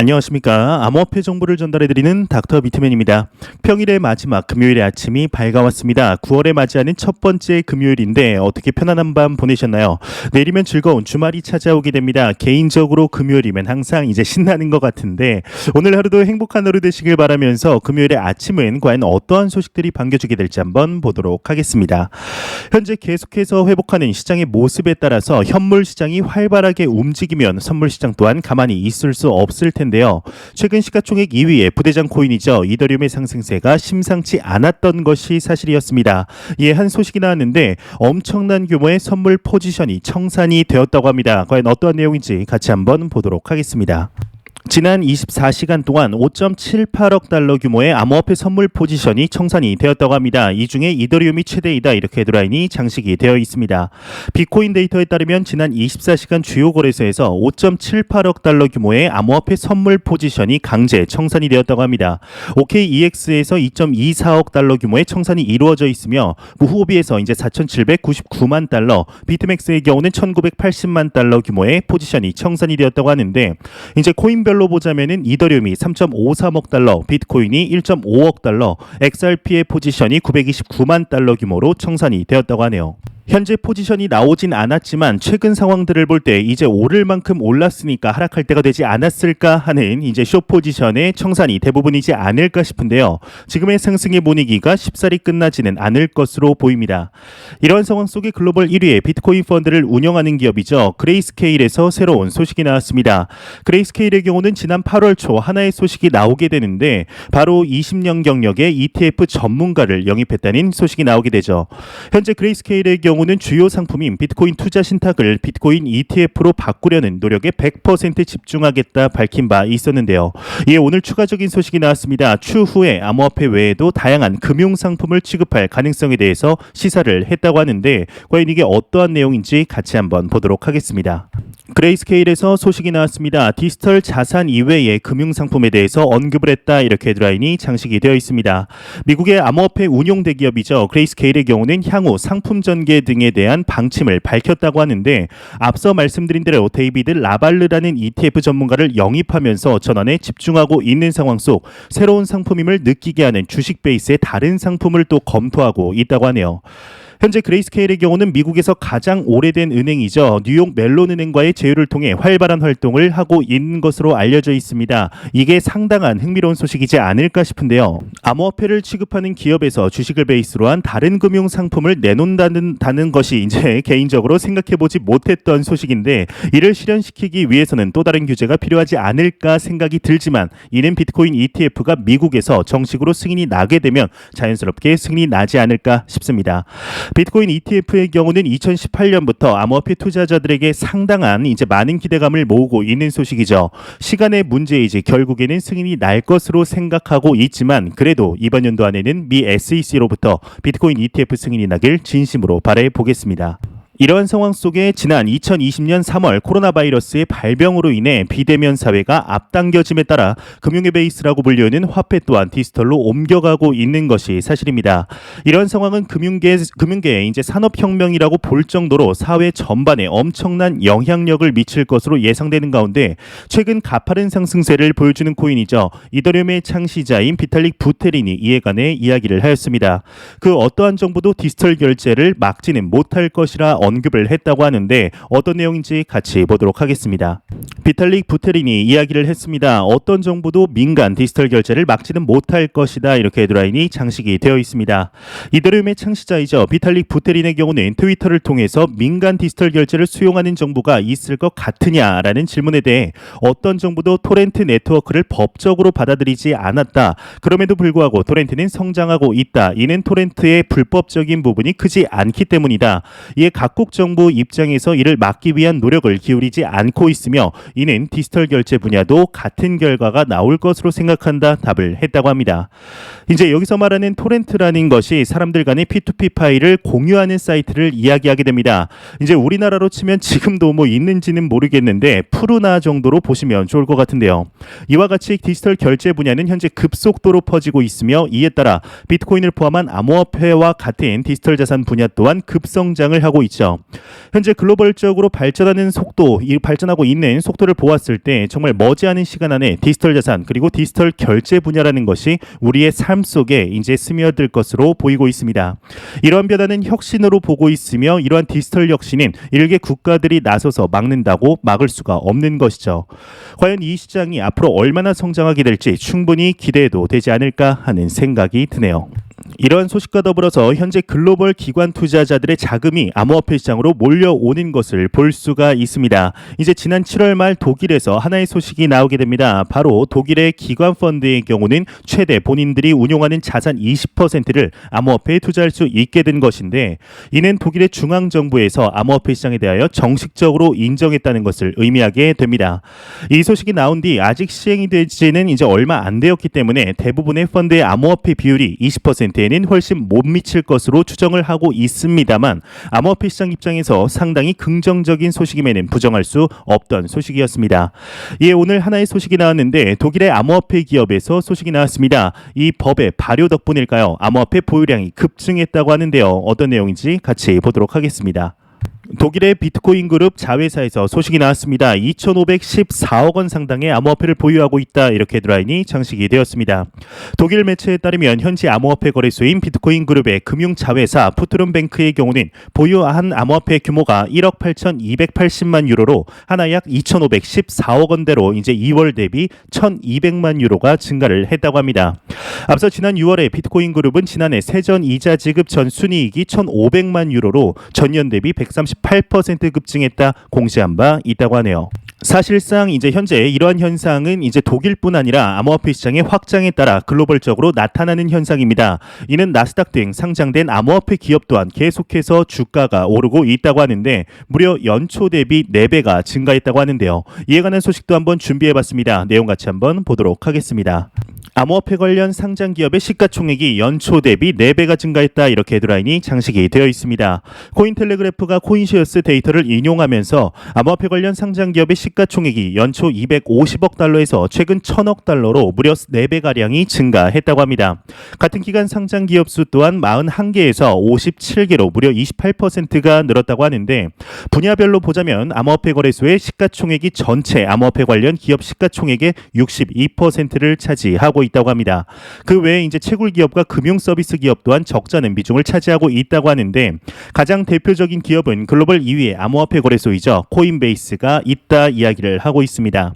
안녕하십니까. 암호화폐 정보를 전달해드리는 닥터 비트맨입니다. 평일의 마지막 금요일의 아침이 밝아왔습니다. 9월에 맞이하는 첫 번째 금요일인데 어떻게 편안한 밤 보내셨나요? 내일이면 즐거운 주말이 찾아오게 됩니다. 개인적으로 금요일이면 항상 이제 신나는 것 같은데 오늘 하루도 행복한 하루 되시길 바라면서 금요일의 아침은 과연 어떠한 소식들이 반겨주게 될지 한번 보도록 하겠습니다. 현재 계속해서 회복하는 시장의 모습에 따라서 현물 시장이 활발하게 움직이면 선물 시장 또한 가만히 있을 수 없을 텐데 최근 시가총액 2위의 부대장 코인이죠. 이더리움의 상승세가 심상치 않았던 것이 사실이었습니다. 이에 한 소식이 나왔는데 엄청난 규모의 선물 포지션이 청산이 되었다고 합니다. 과연 어떠한 내용인지 같이 한번 보도록 하겠습니다. 지난 24시간 동안 5.78억 달러 규모의 암호화폐 선물 포지션이 청산이 되었다고 합니다. 이 중에 이더리움이 최대이다 이렇게 헤드라인이 장식이 되어 있습니다. 비트코인 데이터에 따르면 지난 24시간 주요 거래소에서 5.78억 달러 규모의 암호화폐 선물 포지션이 강제 청산이 되었다고 합니다. OKEX에서 2.24억 달러 규모의 청산이 이루어져 있으며 후오비에서 이제 4,799만 달러, 비트맥스의 경우는 1,980만 달러 규모의 포지션이 청산이 되었다고 하는데 이제 코인별로 보자면은 이더리움이 3.53억 달러, 비트코인이 1.5억 달러, XRP의 포지션이 929만 달러 규모로 청산이 되었다고 하네요. 현재 포지션이 나오진 않았지만 최근 상황들을 볼 때 이제 오를 만큼 올랐으니까 하락할 때가 되지 않았을까 하는 이제 숏 포지션의 청산이 대부분이지 않을까 싶은데요. 지금의 상승의 분위기가 쉽사리 끝나지는 않을 것으로 보입니다. 이러한 상황 속에 글로벌 1위의 비트코인 펀드를 운영하는 기업이죠. 그레이스케일에서 새로운 소식이 나왔습니다. 그레이스케일의 경우는 지난 8월 초 하나의 소식이 나오게 되는데 바로 20년 경력의 ETF 전문가를 영입했다는 소식이 나오게 되죠. 현재 그레이스케일의 경우는 주요 상품인 비트코인 투자 신탁을 비트코인 ETF로 바꾸려는 노력에 100% 집중하겠다 밝힌 바 있었는데요. 이에 오늘 추가적인 소식이 나왔습니다. 추후에 암호화폐 외에도 다양한 금융 상품을 취급할 가능성에 대해서 시사를 했다고 하는데 과연 이게 어떠한 내용인지 같이 한번 보도록 하겠습니다. 그레이스케일에서 소식이 나왔습니다. 디지털 자산 이외의 금융 상품에 대해서 언급을 했다 이렇게 헤드라인이 장식이 되어 있습니다. 미국의 암호화폐 운용 대기업이죠. 그레이스케일의 경우는 향후 상품 전개 등에 대한 방침을 밝혔다고 하는데 앞서 말씀드린 대로 데이비드 라발르라는 ETF 전문가를 영입하면서 전환에 집중하고 있는 상황 속 새로운 상품임을 느끼게 하는 주식 베이스의 다른 상품을 또 검토하고 있다고 하네요. 현재 그레이스케일의 경우는 미국에서 가장 오래된 은행이죠. 뉴욕 멜론 은행과의 제휴를 통해 활발한 활동을 하고 있는 것으로 알려져 있습니다. 이게 상당한 흥미로운 소식이지 않을까 싶은데요. 암호화폐를 취급하는 기업에서 주식을 베이스로 한 다른 금융 상품을 내놓는다는 것이 이제 개인적으로 생각해보지 못했던 소식인데 이를 실현시키기 위해서는 또 다른 규제가 필요하지 않을까 생각이 들지만 이는 비트코인 ETF가 미국에서 정식으로 승인이 나게 되면 자연스럽게 승인이 나지 않을까 싶습니다. 비트코인 ETF의 경우는 2018년부터 암호화폐 투자자들에게 상당한 이제 많은 기대감을 모으고 있는 소식이죠. 시간의 문제이지 결국에는 승인이 날 것으로 생각하고 있지만 그래도 이번 연도 안에는 미 SEC로부터 비트코인 ETF 승인이 나길 진심으로 바라해 보겠습니다. 이러한 상황 속에 지난 2020년 3월 코로나 바이러스의 발병으로 인해 비대면 사회가 앞당겨짐에 따라 금융의 베이스라고 불리우는 화폐 또한 디지털로 옮겨가고 있는 것이 사실입니다. 이런 상황은 금융계의 이제 산업혁명이라고 볼 정도로 사회 전반에 엄청난 영향력을 미칠 것으로 예상되는 가운데 최근 가파른 상승세를 보여주는 코인이죠. 이더리움의 창시자인 비탈릭 부테린이 이에 관해 이야기를 하였습니다. 그 어떠한 정부도 디지털 결제를 막지는 못할 것이라 언급을 했다고 하는데 어떤 내용인지 같이 보도록 하겠습니다. 비탈릭 부테린이 이야기를 했습니다. 어떤 정부도 민간 디지털 결제를 막지는 못할 것이다 이렇게 헤드라인이 장식이 되어 있습니다. 이더리움의 창시자이죠. 비탈릭 부테린의 경우는 트위터를 통해서 민간 디지털 결제를 수용하는 정부가 있을 것 같으냐라는 질문에 대해 어떤 정부도 토렌트 네트워크를 법적으로 받아들이지 않았다. 그럼에도 불구하고 토렌트는 성장하고 있다. 이는 토렌트의 불법적인 부분이 크지 않기 때문이다. 이에 각국 정부 입장에서 이를 막기 위한 노력을 기울이지 않고 있으며 이는 디지털 결제 분야도 같은 결과가 나올 것으로 생각한다 답을 했다고 합니다. 이제 여기서 말하는 토렌트라는 것이 사람들 간의 P2P 파일을 공유하는 사이트를 이야기하게 됩니다. 이제 우리나라로 치면 지금도 뭐 있는지는 모르겠는데 푸르나 정도로 보시면 좋을 것 같은데요. 이와 같이 디지털 결제 분야는 현재 급속도로 퍼지고 있으며 이에 따라 비트코인을 포함한 암호화폐와 같은 디지털 자산 분야 또한 급성장을 하고 있죠. 거죠. 현재 글로벌적으로 발전하고 있는 속도를 보았을 때 정말 머지않은 시간 안에 디지털 자산 그리고 디지털 결제 분야라는 것이 우리의 삶 속에 이제 스며들 것으로 보이고 있습니다. 이러한 변화는 혁신으로 보고 있으며 이러한 디지털 혁신은 일개 국가들이 나서서 막을 수가 없는 것이죠. 과연 이 시장이 앞으로 얼마나 성장하게 될지 충분히 기대해도 되지 않을까 하는 생각이 드네요. 이러한 소식과 더불어서 현재 글로벌 기관 투자자들의 자금이 암호화폐 시장으로 몰려오는 것을 볼 수가 있습니다. 이제 지난 7월 말 독일에서 하나의 소식이 나오게 됩니다. 바로 독일의 기관 펀드의 경우는 최대 본인들이 운용하는 자산 20%를 암호화폐에 투자할 수 있게 된 것인데, 이는 독일의 중앙정부에서 암호화폐 시장에 대하여 정식적으로 인정했다는 것을 의미하게 됩니다. 이 소식이 나온 뒤 아직 시행이 되지는 이제 얼마 안 되었기 때문에 대부분의 펀드의 암호화폐 비율이 20%에는 훨씬 못 미칠 것으로 추정을 하고 있습니다만, 암호화폐 시장 입장에서 상당히 긍정적인 소식임에는 부정할 수 없던 소식이었습니다. 이에 오늘 하나의 소식이 나왔는데 독일의 암호화폐 기업에서 소식이 나왔습니다. 이 법의 발효 덕분일까요? 암호화폐 보유량이 급증했다고 하는데요. 어떤 내용인지 같이 보도록 하겠습니다. 독일의 비트코인 그룹 자회사에서 소식이 나왔습니다. 2,514억 원 상당의 암호화폐를 보유하고 있다, 이렇게 헤드라인이 장식이 되었습니다. 독일 매체에 따르면 현지 암호화폐 거래소인 비트코인 그룹의 금융 자회사 푸트론뱅크의 경우는 보유한 암호화폐 규모가 1억 8,280만 유로로 하나 약 2,514억 원대로 이제 2월 대비 1,200만 유로가 증가를 했다고 합니다. 앞서 지난 6월에 비트코인 그룹은 지난해 세전 이자 지급 전 순이익이 1,500만 유로로 전년 대비 138% 급증했다 공시한 바 있다고 하네요. 사실상 이제 현재 이러한 현상은 이제 독일뿐 아니라 암호화폐 시장의 확장에 따라 글로벌적으로 나타나는 현상입니다. 이는 나스닥 등 상장된 암호화폐 기업 또한 계속해서 주가가 오르고 있다고 하는데 무려 연초 대비 4배가 증가했다고 하는데요. 이에 관한 소식도 한번 준비해봤습니다. 내용 같이 한번 보도록 하겠습니다. 암호화폐 관련 상장 기업의 시가총액이 연초 대비 4배가 증가했다, 이렇게 헤드라인이 장식이 되어 있습니다. 코인텔레그래프가 코인시어스 데이터를 인용하면서 암호화폐 관련 상장 기업의 시가총액이 연초 250억 달러에서 최근 1,000억 달러로 무려 4배가량이 증가했다고 합니다. 같은 기간 상장 기업 수 또한 41개에서 57개로 무려 28%가 늘었다고 하는데, 분야별로 보자면 암호화폐 거래소의 시가총액이 전체 암호화폐 관련 기업 시가총액의 62%를 차지하고 있다고 합니다. 그 외에 이제 채굴 기업과 금융 서비스 기업 또한 적잖은 비중을 차지하고 있다고 하는데, 가장 대표적인 기업은 글로벌 2위의 암호화폐 거래소이죠. 코인베이스가 있다 이야기를 하고 있습니다.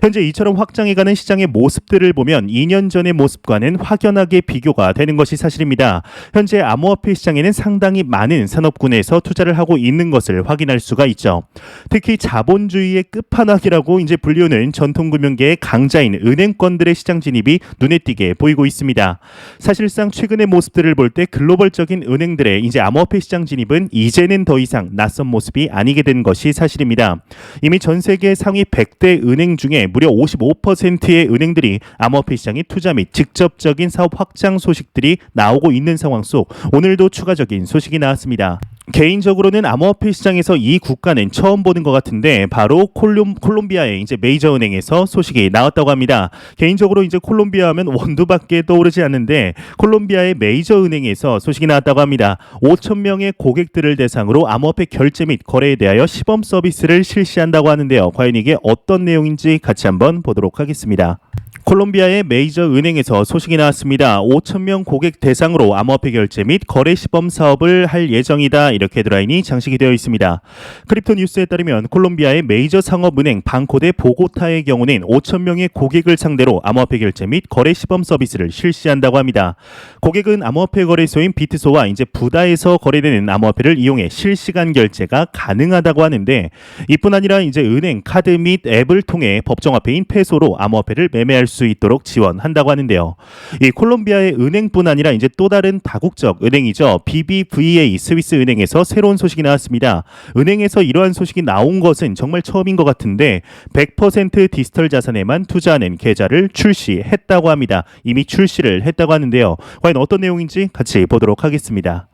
현재 이처럼 확장해가는 시장의 모습들을 보면 2년 전의 모습과는 확연하게 비교가 되는 것이 사실입니다. 현재 암호화폐 시장에는 상당히 많은 산업군에서 투자를 하고 있는 것을 확인할 수가 있죠. 특히 자본주의의 끝판왕이라고 이제 불리우는 전통금융계의 강자인 은행권들의 시장 진입이 눈에 띄게 보이고 있습니다. 사실상 최근의 모습들을 볼 때 글로벌적인 은행들의 이제 암호화폐 시장 진입은 이제는 더 이상 낯선 모습이 아니게 된 것이 사실입니다. 이미 전 세계 상위 100대 은행 중에 무려 55%의 은행들이 암호화폐 시장의 투자 및 직접적인 사업 확장 소식들이 나오고 있는 상황 속 오늘도 추가적인 소식이 나왔습니다. 개인적으로는 암호화폐 시장에서 이 국가는 처음 보는 것 같은데 바로 콜롬비아의 이제 메이저 은행에서 소식이 나왔다고 합니다. 개인적으로 이제 콜롬비아 하면 원두밖에 떠오르지 않는데 콜롬비아의 메이저 은행에서 소식이 나왔다고 합니다. 5천 명의 고객들을 대상으로 암호화폐 결제 및 거래에 대하여 시범 서비스를 실시한다고 하는데요. 과연 이게 어떤 내용인지 같이 한번 보도록 하겠습니다. 콜롬비아의 메이저 은행에서 소식이 나왔습니다. 5천 명 고객 대상으로 암호화폐 결제 및 거래 시범 사업을 할 예정이다, 이렇게 헤드라인이 장식이 되어 있습니다. 크립토 뉴스에 따르면 콜롬비아의 메이저 상업은행 방코데 보고타의 경우는 5천 명의 고객을 상대로 암호화폐 결제 및 거래 시범 서비스를 실시한다고 합니다. 고객은 암호화폐 거래소인 비트소와 이제 부다에서 거래되는 암호화폐를 이용해 실시간 결제가 가능하다고 하는데, 이뿐 아니라 이제 은행, 카드 및 앱을 통해 법정화폐인 페소로 암호화폐를 매매할 수 있도록 지원한다고 하는데요. 이 콜롬비아의 은행뿐 아니라 이제 또 다른 다국적 은행이죠. BBVA 스위스 은행에서 새로운 소식이 나왔습니다. 은행에서 이러한 소식이 나온 것은 정말 처음인 것 같은데 100% 디지털 자산에만 투자하는 계좌를 출시했다고 합니다. 이미 출시를 했다고 하는데요. 과연 어떤 내용인지 같이 보도록 하겠습니다.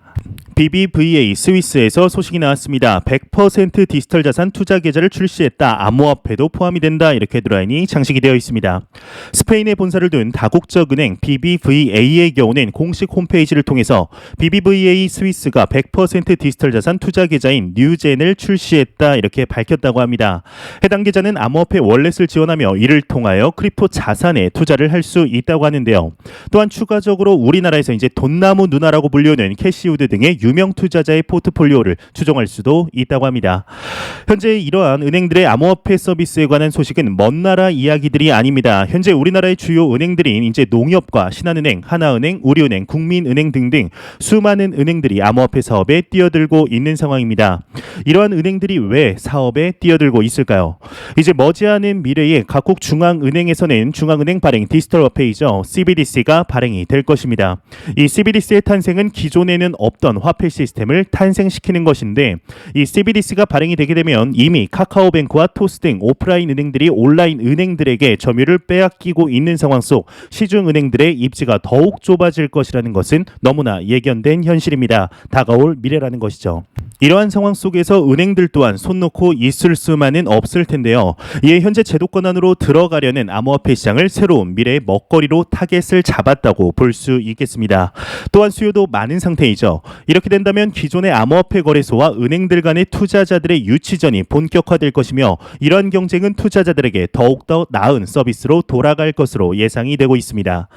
BBVA 스위스에서 소식이 나왔습니다. 100% 디지털 자산 투자 계좌를 출시했다. 암호화폐도 포함이 된다. 이렇게 헤드라인이 장식이 되어 있습니다. 스페인에 본사를 둔 다국적 은행 BBVA의 경우는 공식 홈페이지를 통해서 BBVA 스위스가 100% 디지털 자산 투자 계좌인 뉴젠을 출시했다. 이렇게 밝혔다고 합니다. 해당 계좌는 암호화폐 월렛을 지원하며 이를 통하여 크립토 자산에 투자를 할 수 있다고 하는데요. 또한 추가적으로 우리나라에서 이제 돈나무 누나라고 불리우는 캐시우드 등의 유명 투자자의 포트폴리오를 추종할 수도 있다고 합니다. 현재 이러한 은행들의 암호화폐 서비스에 관한 소식은 먼 나라 이야기들이 아닙니다. 현재 우리나라의 주요 은행들인 이제 농협과 신한은행, 하나은행, 우리은행, 국민은행 등등 수많은 은행들이 암호화폐 사업에 뛰어들고 있는 상황입니다. 이러한 은행들이 왜 사업에 뛰어들고 있을까요? 이제 머지않은 미래에 각국 중앙은행에서는 중앙은행 발행 디지털 화폐이죠. CBDC가 발행이 될 것입니다. 이 CBDC의 탄생은 기존에는 없던 화폐 시스템을 탄생시키는 것인데 이 CBDC가 발행이 되게 되면 이미 카카오뱅크와 토스 등 오프라인 은행들이 온라인 은행들에게 점유율을 빼앗기고 있는 상황 속 시중 은행들의 입지가 더욱 좁아질 것이라는 것은 너무나 예견된 현실입니다. 다가올 미래라는 것이죠. 이러한 상황 속에서 은행들 또한 손 놓고 있을 수만은 없을 텐데요. 이에 현재 제도권 안으로 들어가려는 암호화폐 시장을 새로운 미래의 먹거리로 타겟을 잡았다고 볼 수 있겠습니다. 또한 수요도 많은 상태이죠. 이렇게 된다면 기존의 암호화폐 거래소와 은행들 간의 투자자들의 유치전이 본격화될 것이며 이러한 경쟁은 투자자들에게 더욱더 나은 서비스로 돌아갈 것으로 예상이 되고 있습니다.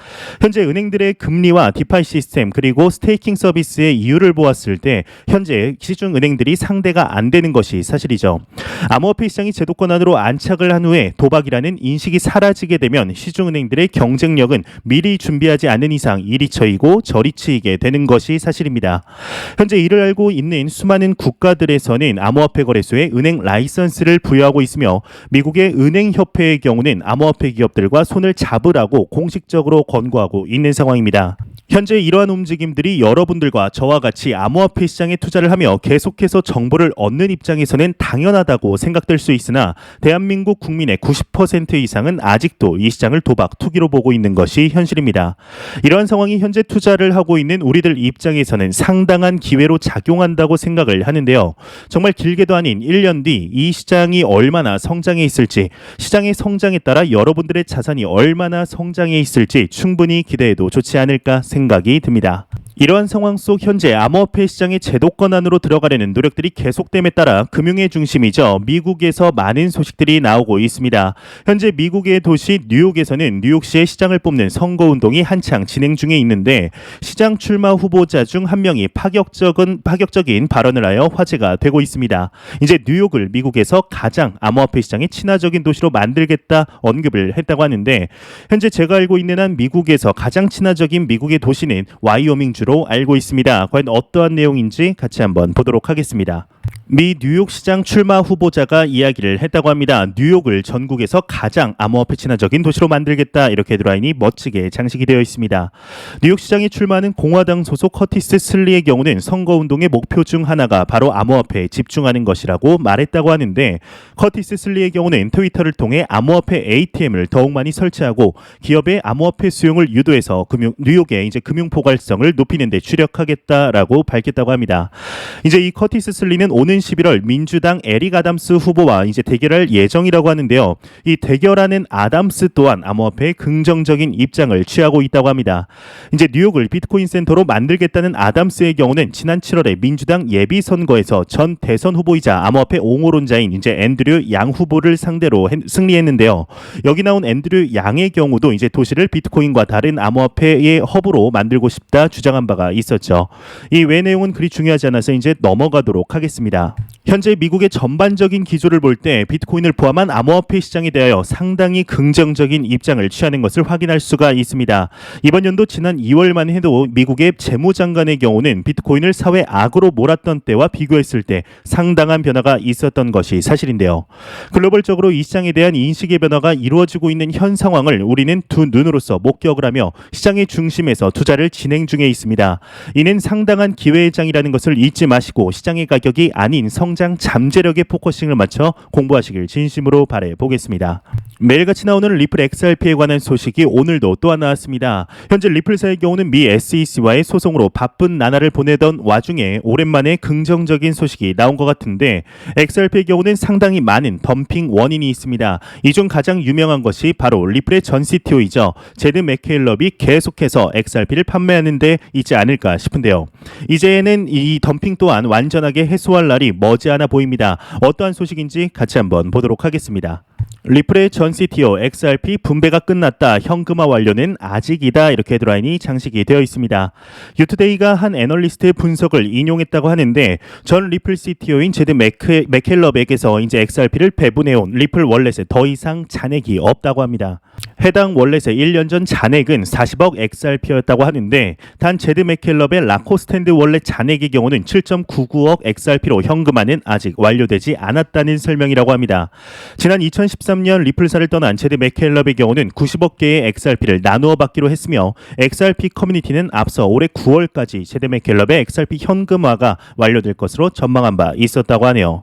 현재 은행들의 금리와 디파이 시스템 그리고 스테이킹 서비스의 이유를 보았을 때 현재 시중 은행들이 상대가 안 되는 것이 사실이죠. 암호화폐 시장이 제도권 안으로 안착을 한 후에 도박이라는 인식이 사라지게 되면 시중 은행들의 경쟁력은 미리 준비하지 않는 이상 이리 쳐이고 저리 치이게 되는 것이 사실입니다. 현재 이를 알고 있는 수많은 국가들에서는 암호화폐 거래소에 은행 라이선스를 부여하고 있으며 미국의 은행협회의 경우는 암호화폐 기업들과 손을 잡으라고 공식적으로 권고하고 있는 상황입니다. 현재 이러한 움직임들이 여러분들과 저와 같이 암호화폐 시장에 투자를 하며 계속해서 정보를 얻는 입장에서는 당연하다고 생각될 수 있으나 대한민국 국민의 90% 이상은 아직도 이 시장을 도박, 투기로 보고 있는 것이 현실입니다. 이러한 상황이 현재 투자를 하고 있는 우리들 입장에서는 상당한 기회로 작용한다고 생각을 하는데요. 정말 길게도 아닌 1년 뒤 이 시장이 얼마나 성장해 있을지, 시장의 성장에 따라 여러분들의 자산이 얼마나 성장해 있을지 충분히 기대해도 좋지 않을까 생각이 듭니다. 이러한 상황 속 현재 암호화폐 시장의 제도권 안으로 들어가려는 노력들이 계속됨에 따라 금융의 중심이죠. 미국에서 많은 소식들이 나오고 있습니다. 현재 미국의 도시 뉴욕에서는 뉴욕시의 시장을 뽑는 선거운동이 한창 진행 중에 있는데 시장 출마 후보자 중 한 명이 파격적인 발언을 하여 화제가 되고 있습니다. 이제 뉴욕을 미국에서 가장 암호화폐 시장에 친화적인 도시로 만들겠다 언급을 했다고 하는데 현재 제가 알고 있는 한 미국에서 가장 친화적인 미국의 도시는 와이오밍주 로 알고 있습니다. 과연 어떠한 내용인지 같이 한번 보도록 하겠습니다. 미 뉴욕시장 출마 후보자가 이야기를 했다고 합니다. 뉴욕을 전국에서 가장 암호화폐 친화적인 도시로 만들겠다 이렇게 헤드라인이 멋지게 장식이 되어 있습니다. 뉴욕시장에 출마하는 공화당 소속 커티스 슬리의 경우는 선거운동의 목표 중 하나가 바로 암호화폐에 집중하는 것이라고 말했다고 하는데 커티스 슬리의 경우는 트위터를 통해 암호화폐 ATM을 더욱 많이 설치하고 기업의 암호화폐 수용을 유도해서 뉴욕의 이제 금융 포괄성을 높이는 데 주력하겠다라고 밝혔다고 합니다. 이제 이 커티스 슬리는 오는 11월 민주당 에릭 아담스 후보와 이제 대결할 예정이라고 하는데요. 이 대결하는 아담스 또한 암호화폐에 긍정적인 입장을 취하고 있다고 합니다. 이제 뉴욕을 비트코인 센터로 만들겠다는 아담스의 경우는 지난 7월에 민주당 예비 선거에서 전 대선 후보이자 암호화폐 옹호론자인 이제 앤드류 양 후보를 상대로 승리했는데요. 여기 나온 앤드류 양의 경우도 이제 도시를 비트코인과 다른 암호화폐의 허브로 만들고 싶다 주장한 바가 있었죠. 이 외 내용은 그리 중요하지 않아서 이제 넘어가도록 하겠습니다. 현재 미국의 전반적인 기조를 볼 때 비트코인을 포함한 암호화폐 시장에 대하여 상당히 긍정적인 입장을 취하는 것을 확인할 수가 있습니다. 이번 연도 지난 2월만 해도 미국의 재무장관의 경우는 비트코인을 사회 악으로 몰았던 때와 비교했을 때 상당한 변화가 있었던 것이 사실인데요. 글로벌적으로 이 시장에 대한 인식의 변화가 이루어지고 있는 현 상황을 우리는 두 눈으로서 목격을 하며 시장의 중심에서 투자를 진행 중에 있습니다. 이는 상당한 기회의 장이라는 것을 잊지 마시고 시장의 가격이 아닌 성장 잠재력에 포커싱을 맞춰 공부하시길 진심으로 바라보겠습니다. 매일같이 나오는 리플 XRP에 관한 소식이 오늘도 또 하나 나왔습니다. 현재 리플사의 경우는 미 SEC와의 소송으로 바쁜 나날을 보내던 와중에 오랜만에 긍정적인 소식이 나온 것 같은데 XRP의 경우는 상당히 많은 덤핑 원인이 있습니다. 이 중 가장 유명한 것이 바로 리플의 전 CTO이죠. 제드 맥케일럽이 계속해서 XRP를 판매하는 데 있지 않을까 싶은데요. 이제는 이 덤핑 또한 완전하게 해소할 날이 머지않아 보입니다. 어떠한 소식인지 같이 한번 보도록 하겠습니다. 리플의 전 CTO XRP 분배가 끝났다. 현금화 완료는 아직이다. 이렇게 헤드라인이 장식이 되어 있습니다. 유투데이가 한 애널리스트의 분석을 인용했다고 하는데 전 리플 CTO인 제드 맥켈럽에게서 이제 XRP를 배분해온 리플 월렛에 더 이상 잔액이 없다고 합니다. 해당 월렛의 1년 전 잔액은 40억 XRP였다고 하는데 단 제드 맥켈럽의 라코스탠드 월렛 잔액의 경우는 7.99억 XRP로 현금화는 아직 완료되지 않았다는 설명이라고 합니다. 지난 2013년 리플사를 떠난 제드 맥켈럽의 경우는 90억 개의 XRP를 나누어 받기로 했으며 XRP 커뮤니티는 앞서 올해 9월까지 제드 맥켈럽의 XRP 현금화가 완료될 것으로 전망한 바 있었다고 하네요.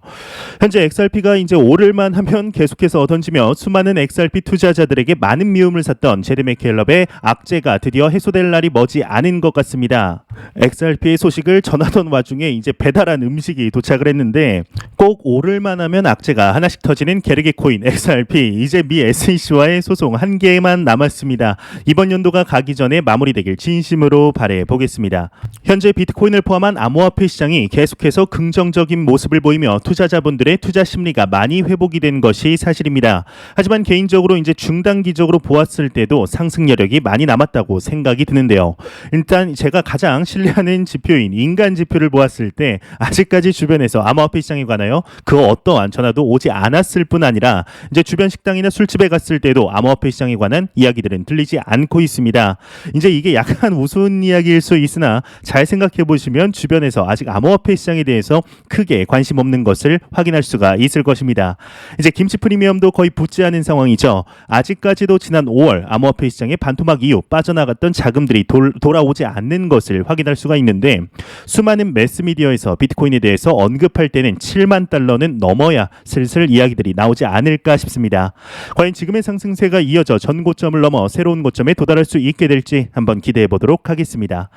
현재 XRP가 이제 오를만 하면 계속해서 던지며 수많은 XRP 투자자들에게 많은 미움을 샀던 제드 맥켈럽의 악재가 드디어 해소될 날이 머지 않은 것 같습니다. XRP의 소식을 전하던 와중에 이제 배달한 음식이 도착을 했는데 꼭 오를만 하면 악재가 하나씩 터지는 게르게 코인 XRP 이제 미 SEC와의 소송 한 개만 남았습니다. 이번 연도가 가기 전에 마무리되길 진심으로 바라보겠습니다. 보겠습니다. 현재 비트코인을 포함한 암호화폐 시장이 계속해서 긍정적인 모습을 보이며 투자자분들의 투자 심리가 많이 회복이 된 것이 사실입니다. 하지만 개인적으로 이제 중단기적으로 보았을 때도 상승 여력이 많이 남았다고 생각이 드는데요. 일단 제가 가장 신뢰하는 지표인 인간 지표를 보았을 때 아직까지 주변에서 암호화폐 시장에 관하여 그 어떠한 전화도 오지 않았을 뿐 아니라 이제 주변 식당이나 술집에 갔을 때도 암호화폐 시장에 관한 이야기들은 들리지 않고 있습니다. 이제 이게 약간 우스운 이야기일 수 있으나 잘 생각해 보시면 주변에서 아직 암호화폐 시장에 대해서 크게 관심 없는 것을 확인할 수가 있을 것입니다. 이제 김치 프리미엄도 거의 붙지 않은 상황이죠. 아직까지도 지난 5월 암호화폐 시장의 반토막 이후 빠져나갔던 자금들이 돌아오지 않는 것을 확인할 수가 있는데 수많은 매스미디어에서 비트코인에 대해서 언급할 때는 7만 달러는 넘어야 슬슬 이야기들이 나오지 않을까 싶습니다. 과연 지금의 상승세가 이어져 전 고점을 넘어 새로운 고점에 도달할 수 있게 될지 한번 기대해 보도록 하겠습니다.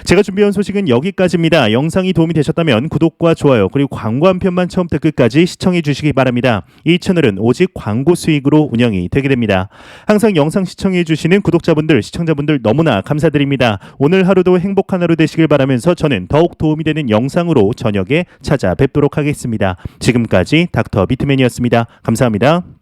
제가 준비한 소식은 여기까지입니다. 영상이 도움이 되셨다면 구독과 좋아요 그리고 광고 한 편만 처음부터 끝까지 시청해 주시기 바랍니다. 이 채널은 오직 광고 수익으로 운영이 되게 됩니다. 항상 영상 시청해 주시는 구독자분들, 시청자분들 너무나 감사드립니다. 오늘 하루도 행복한 하루 되시길 바라면서 저는 더욱 도움이 되는 영상으로 저녁에 찾아뵙도록 하겠습니다. 지금까지 닥터 비트맨이었습니다. 감사합니다.